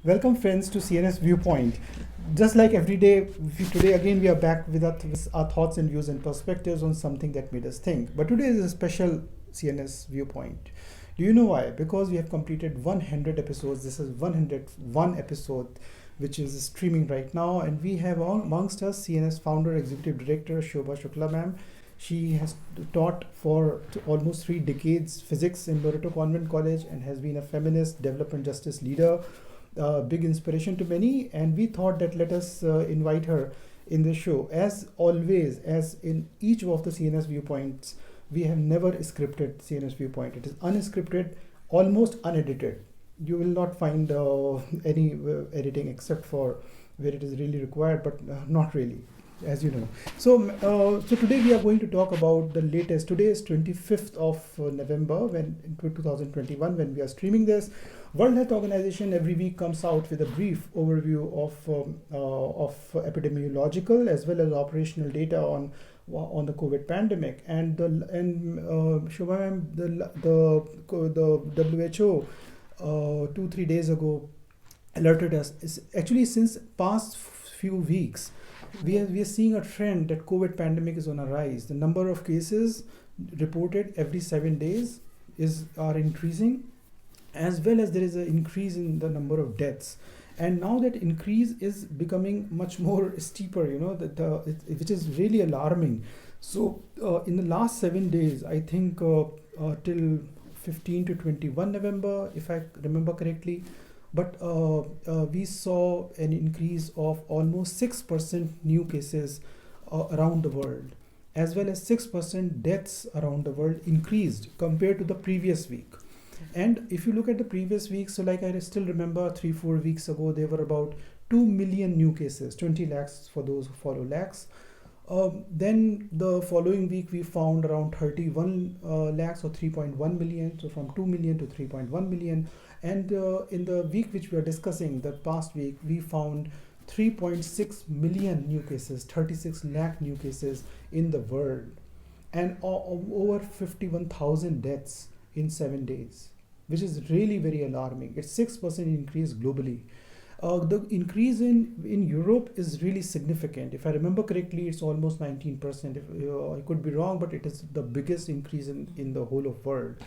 Welcome, friends, to CNS Viewpoint. Just like every day, today again we are back with our thoughts and views and perspectives on something that made us think. But today is a special CNS Viewpoint. Do you know why? Because we have completed 100 episodes. This is 101 episode, which is streaming right now, and we have amongst us CNS founder, executive director Shobha Shukla ma'am. She has taught for almost 3 decades physics in Loreto Convent College and has been a feminist development justice leader, big inspiration to many. And we thought that let us invite her in the show. As always, as in each of the CNS viewpoints, we have never scripted CNS viewpoint. It is unscripted, almost unedited. You will not find any editing except for where it is really required, but not really, as you know. So today we are going to talk about the latest. Today is 25th of November, when in 2021, when we are streaming this. World Health Organization every week comes out with a brief overview of epidemiological as well as operational data on the COVID pandemic. And Shobha ma'am, the WHO 2-3 days ago alerted us. Actually, since past few weeks, we are seeing a trend that COVID pandemic is on a rise. The number of cases reported every 7 days are increasing, as well as there is an increase in the number of deaths. And now that increase is becoming much more steeper, which is really alarming. So in the last 7 days, I think till 15 to 21 November, if I remember correctly, but we saw an increase of almost 6% new cases around the world, as well as 6% deaths around the world increased compared to the previous week. And if you look at the previous week, so like I still remember 3-4 weeks ago, there were about 2 million new cases, 20 lakhs for those who follow lakhs. Then the following week, we found around 31 lakhs or 3.1 million. So from 2 million to 3.1 million. And in the week which we are discussing, the past week, we found 3.6 million new cases, 36 lakh new cases in the world, and over 51,000 deaths in 7 days, which is really very alarming. It's 6% increase globally. The increase in Europe is really significant. If I remember correctly, it's almost 19%. I could be wrong, but it is the biggest increase in the whole of world.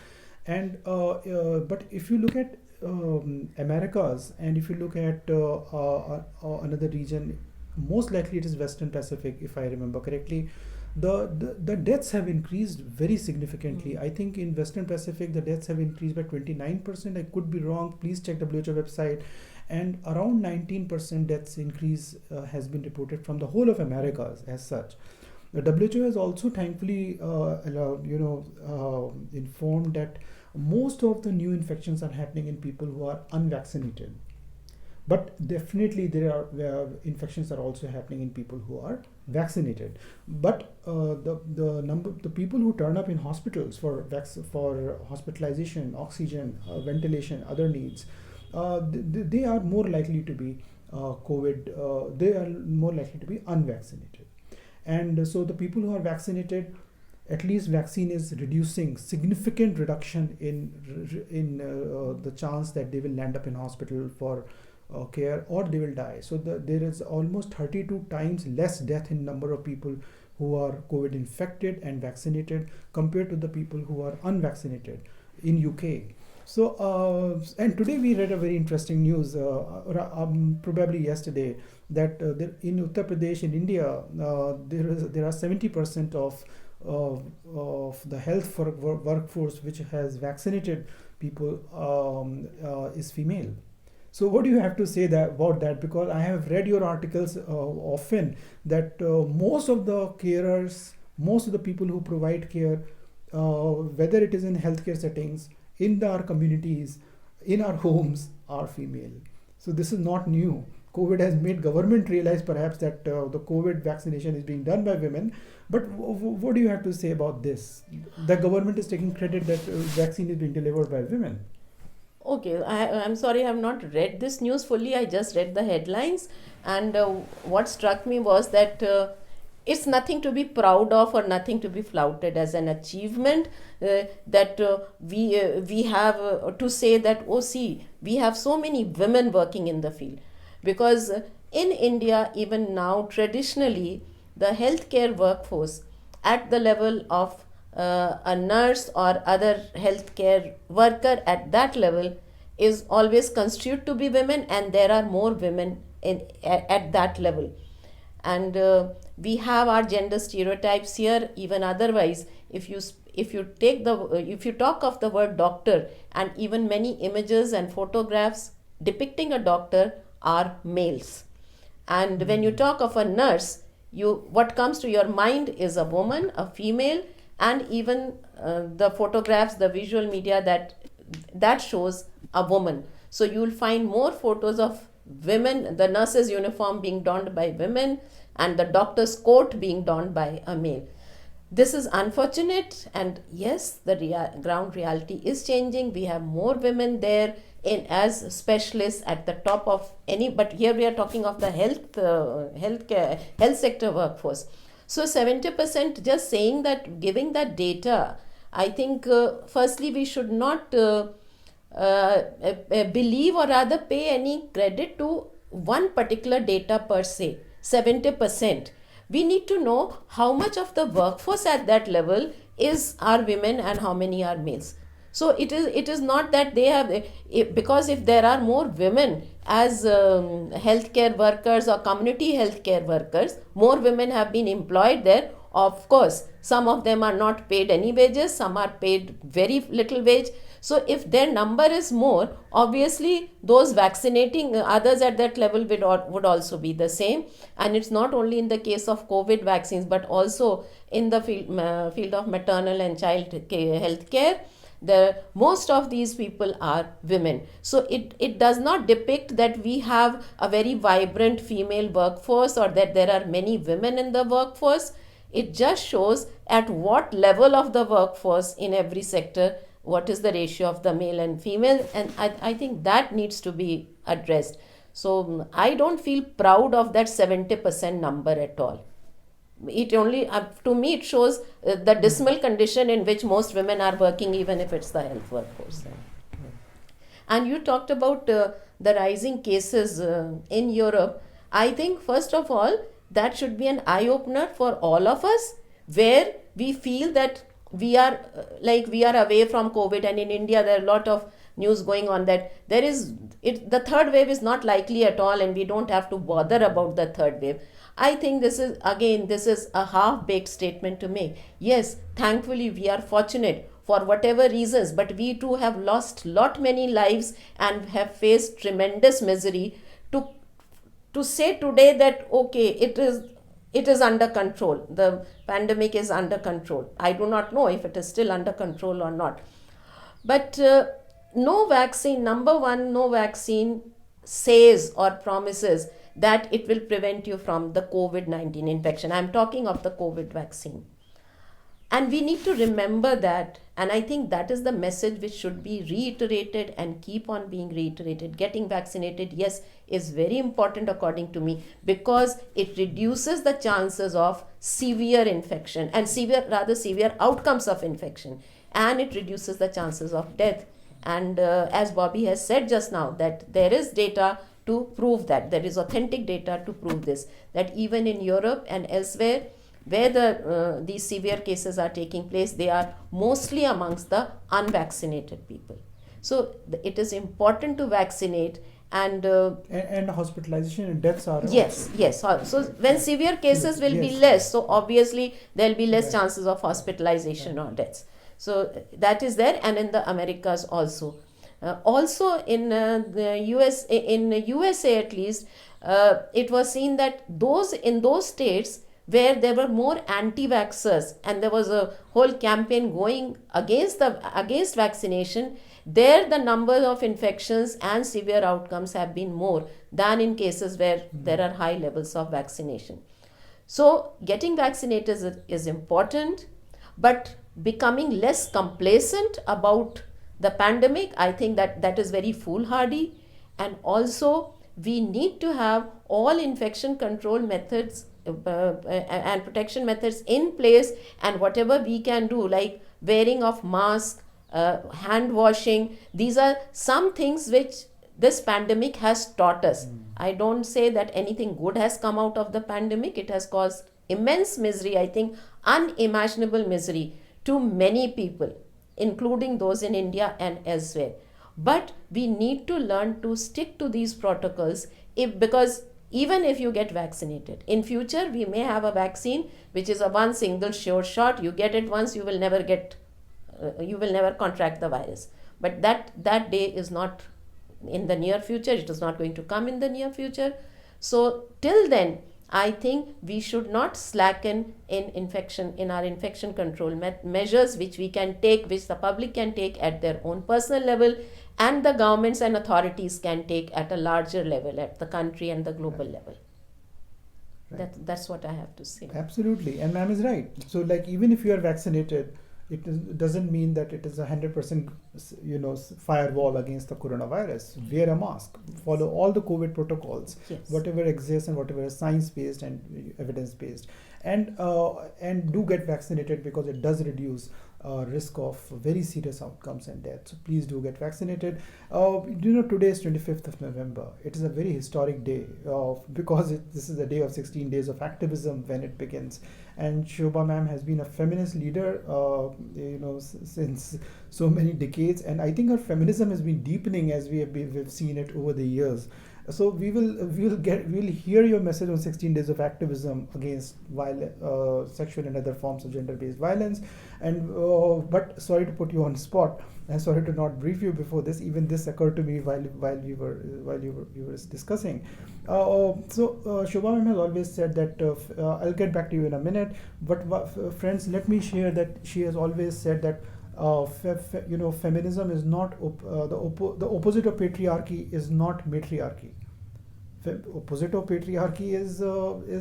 And but if you look at Americas, and if you look at another region, most likely it is Western Pacific, if I remember correctly, the deaths have increased very significantly. I think in Western Pacific the deaths have increased by 29%. I could be wrong. Please check WHO website. And around 19% deaths increase has been reported from the whole of Americas as such. The WHO has also thankfully informed that most of the new infections are happening in people who are unvaccinated. But definitely there are infections are also happening in people who are vaccinated. But the people who turn up in hospitals for hospitalization, oxygen, ventilation, other needs, they are more likely to be COVID. They are more likely to be unvaccinated. And so the people who are vaccinated, at least vaccine is reducing significant reduction in the chance that they will land up in hospital for care, or they will die. So there is almost 32 times less death in number of people who are COVID infected and vaccinated compared to the people who are unvaccinated in UK. So and today we read a very interesting news, probably yesterday, that in Uttar Pradesh in India, there are 70% of the health workforce which has vaccinated people is female. So what do you have to say about that? Because I have read your articles often that most of the carers, most of the people who provide care, whether it is in healthcare settings, in our communities, in our homes, are female. So this is not new. COVID has made government realize perhaps that the COVID vaccination is being done by women. But what do you have to say about this? The government is taking credit that vaccine is being delivered by women. Okay, I'm sorry, I have not read this news fully. I just read the headlines, and what struck me was that it's nothing to be proud of or nothing to be flouted as an achievement, that we have to say that, oh, see, we have so many women working in the field. Because in India, even now, traditionally, the healthcare workforce at the level of a nurse or other healthcare worker at that level is always constituted to be women, and there are more women at that level. And we have our gender stereotypes here. Even otherwise, if you take the if you talk of the word doctor, and even many images and photographs depicting a doctor are males. And when you talk of a nurse, you what comes to your mind is a woman, a female. And even the photographs, the visual media that shows a woman. So you will find more photos of women, the nurse's uniform being donned by women, and the doctor's coat being donned by a male. This is unfortunate, and yes, the ground reality is changing. We have more women there in as specialists at the top of any. But here we are talking of the health sector workforce. So 70%, just saying that, giving that data, I think firstly we should not believe, or rather pay any credit to one particular data per se. 70%. We need to know how much of the workforce at that level are women and how many are males. So it is not that they have, because if there are more women as healthcare workers or community healthcare workers, more women have been employed there. Of course, some of them are not paid any wages, some are paid very little wage. So if their number is more, obviously those vaccinating others at that level would also be the same. And it's not only in the case of COVID vaccines, but also in the field of maternal and child health care. Most of these people are women. So it does not depict that we have a very vibrant female workforce or that there are many women in the workforce. It just shows at what level of the workforce in every sector, what is the ratio of the male and female. And I think that needs to be addressed. So I don't feel proud of that 70% number at all. It only, to me, it shows the dismal condition in which most women are working, even if it's the health workforce. And you talked about the rising cases in Europe. I think, first of all, that should be an eye-opener for all of us, where we feel that we are away from COVID. And in India, there are a lot of news going on that the third wave is not likely at all, and we don't have to bother about the third wave. I think this is a half-baked statement to make. Yes, thankfully we are fortunate for whatever reasons, but we too have lost many lives and have faced tremendous misery to say today that okay, it is under control. The pandemic is under control. I do not know if it is still under control or not. But no vaccine says or promises that it will prevent you from the COVID-19 infection. I'm talking of the COVID vaccine. And we need to remember that. And I think that is the message which should be reiterated and keep on being reiterated. Getting vaccinated, yes, is very important according to me, because it reduces the chances of severe infection and severe outcomes of infection. And it reduces the chances of death. And as Bobby has said just now, that there is data to prove that. There is authentic data to prove this. That even in Europe and elsewhere, where these severe cases are taking place, they are mostly amongst the unvaccinated people. So it is important to vaccinate. And hospitalization and deaths are yes. So when severe cases will be less, so obviously there will be less chances of hospitalization or deaths. So that is there, and in the Americas also. Also in the USA at least, it was seen that in those states where there were more anti-vaxxers and there was a whole campaign going against vaccination, there the number of infections and severe outcomes have been more than in cases where there are high levels of vaccination. So getting vaccinated is important, but becoming less complacent about the pandemic, I think that is very foolhardy. And also we need to have all infection control methods and protection methods in place, and whatever we can do, like wearing of mask, hand washing, these are some things which this pandemic has taught us. I don't say that anything good has come out of the pandemic. It has caused immense misery, I think unimaginable misery to many people, including those in India and elsewhere. But we need to learn to stick to these protocols, because even if you get vaccinated, in future we may have a vaccine which is a one single sure shot. You get it once, you will never contract the virus. But that day is not in the near future. It is not going to come in the near future. So till then, I think we should not slacken in our infection control measures, which we can take, which the public can take at their own personal level, and the governments and authorities can take at a larger level, at the country and the global level. Right. That's what I have to say. Absolutely, and ma'am is right. So, like, even if you are vaccinated, doesn't mean that it is 100%, firewall against the coronavirus. Wear a mask, follow all the COVID protocols, Yes. whatever exists and whatever is science-based and evidence-based, and do get vaccinated, because it does reduce risk of very serious outcomes and death. So please do get vaccinated. Today is 25th of November. It is a very historic day, because this is a day of 16 days of activism when it begins. And Shobha ma'am has been a feminist leader, since so many decades. And I think her feminism has been deepening as we've seen it over the years. So we'll hear your message on 16 days of activism against sexual and other forms of gender-based violence. And but sorry to put you on spot, and sorry to not brief you before this. Even this occurred to me while you were discussing. Shobha ma'am has always said that I'll get back to you in a minute. But friends, let me share that she has always said that feminism is not the opposite of patriarchy is not matriarchy. Opposite of patriarchy is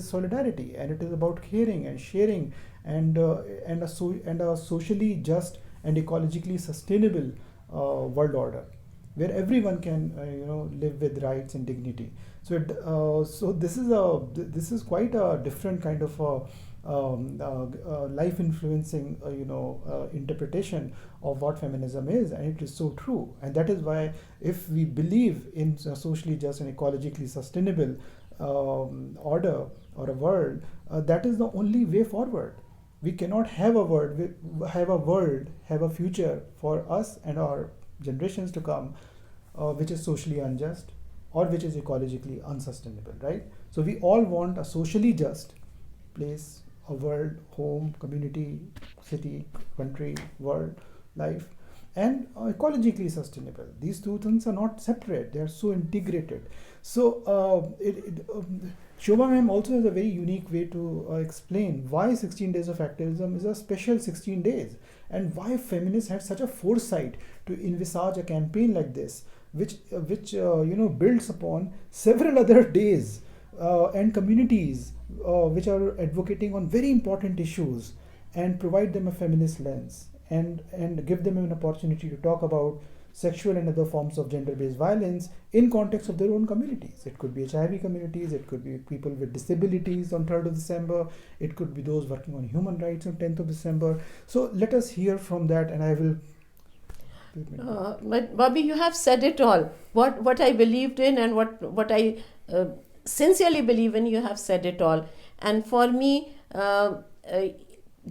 solidarity, and it is about caring and sharing, and a socially just and ecologically sustainable world order, where everyone can live with rights and dignity. So this is quite a different kind of life influencing interpretation of what feminism is, and it is so true. And that is why, if we believe in a socially just and ecologically sustainable order or a world, that is the only way forward. We cannot have a future for us and our generations to come, which is socially unjust or which is ecologically unsustainable, right? So we all want a socially just place, a world, home, community, city, country, world, life, and ecologically sustainable. These two things are not separate, they are so integrated. So Shobha ma'am also has a very unique way to explain why 16 days of activism is a special 16 days, and why feminists had such a foresight to envisage a campaign like this, which builds upon several other days and communities which are advocating on very important issues, and provide them a feminist lens, and give them an opportunity to talk about sexual and other forms of gender-based violence in context of their own communities. It could be HIV communities, it could be people with disabilities on 3rd of December, it could be those working on human rights on 10th of December. So let us hear from that, and I will... But Bobby, you have said it all. What I believed in and what I sincerely believe in, you have said it all. And for me,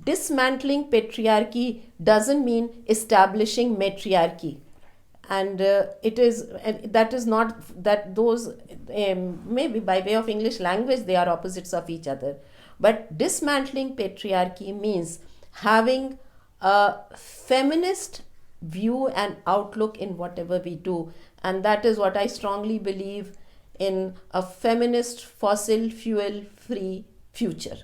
dismantling patriarchy doesn't mean establishing matriarchy. And that is not that those maybe by way of English language they are opposites of each other. But dismantling patriarchy means having a feminist view and outlook in whatever we do, and that is what I strongly believe in: a feminist fossil fuel free future.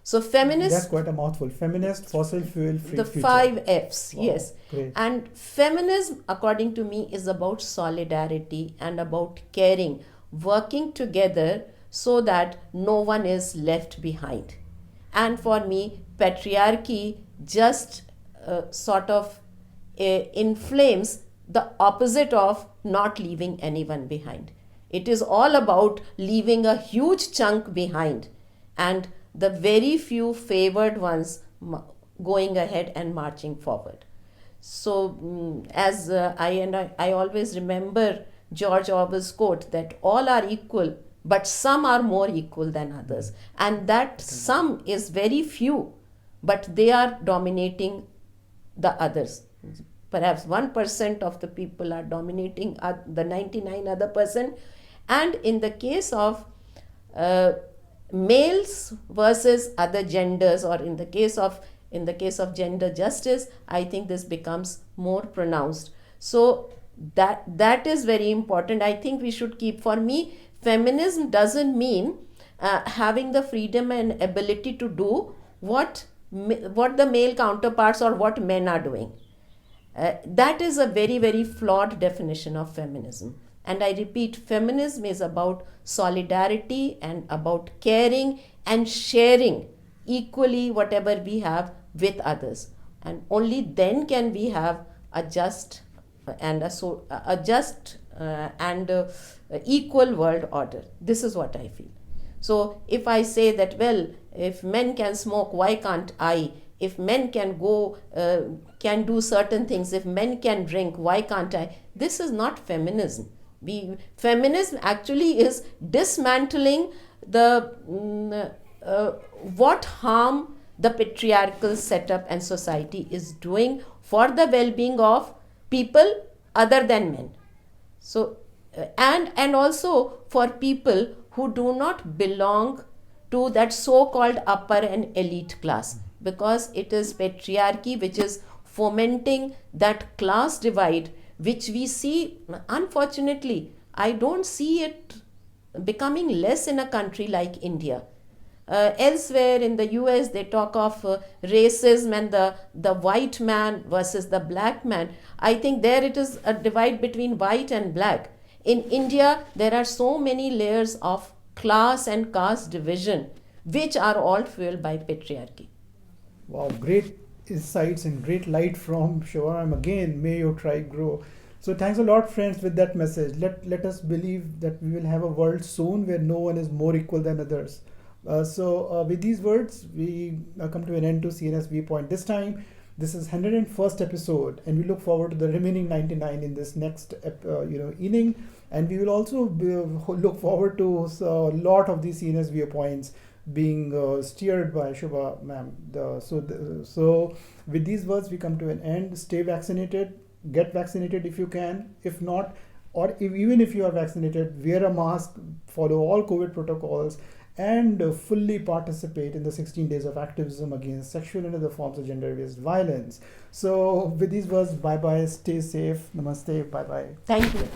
So feminist, that's quite a mouthful. Feminist fossil fuel free the future. 5 F's. Wow, yes. great. And feminism, according to me, is about solidarity and about caring, working together so that no one is left behind. And for me, patriarchy just sort of inflames the opposite of not leaving anyone behind. It is all about leaving a huge chunk behind, and the very few favored ones going ahead and marching forward. So, as I always remember George Orwell's quote that all are equal, but some are more equal than others, and that some is very few, but they are dominating the others. Perhaps 1% of the people are dominating the 99 other percent, and in the case of males versus other genders, or in the case of gender justice, I think this becomes more pronounced. So that is very important. I think we should keep, for me, feminism doesn't mean having the freedom and ability to do what the male counterparts or what men are doing. That is a very, very flawed definition of feminism. And I repeat, feminism is about solidarity and about caring and sharing equally whatever we have with others. And only then can we have a just and equal world order. This is what I feel. So if I say that, well, if men can smoke, why can't I? If men can can do certain things, if men can drink, why can't I? This is not feminism. Feminism actually is dismantling what harm the patriarchal setup and society is doing for the well-being of people other than men. So and also for people who do not belong to that so-called upper and elite class, because it is patriarchy which is fomenting that class divide, which we see, unfortunately, I don't see it becoming less in a country like India. Elsewhere in the US, they talk of racism and the white man versus the black man. I think there it is a divide between white and black. In India, there are so many layers of class and caste division, which are all fueled by patriarchy. Wow, great insights and great light from Shivanam. Again, may your tribe grow. So thanks a lot, friends, with that message. Let us believe that we will have a world soon where no one is more equal than others. So with these words, we come to an end to CNS Viewpoint this time. This is 101st episode, and we look forward to the remaining 99 in this next inning. And we will also look forward to a lot of these CNS Viewpoints being steered by Shubha ma'am. So with these words, we come to an end. Stay vaccinated. Get vaccinated if you can. If not, or even if you are vaccinated, wear a mask, follow all COVID protocols, and fully participate in the 16 days of activism against sexual and other forms of gender-based violence. So with these words, bye-bye, stay safe, namaste, bye-bye. Thank you.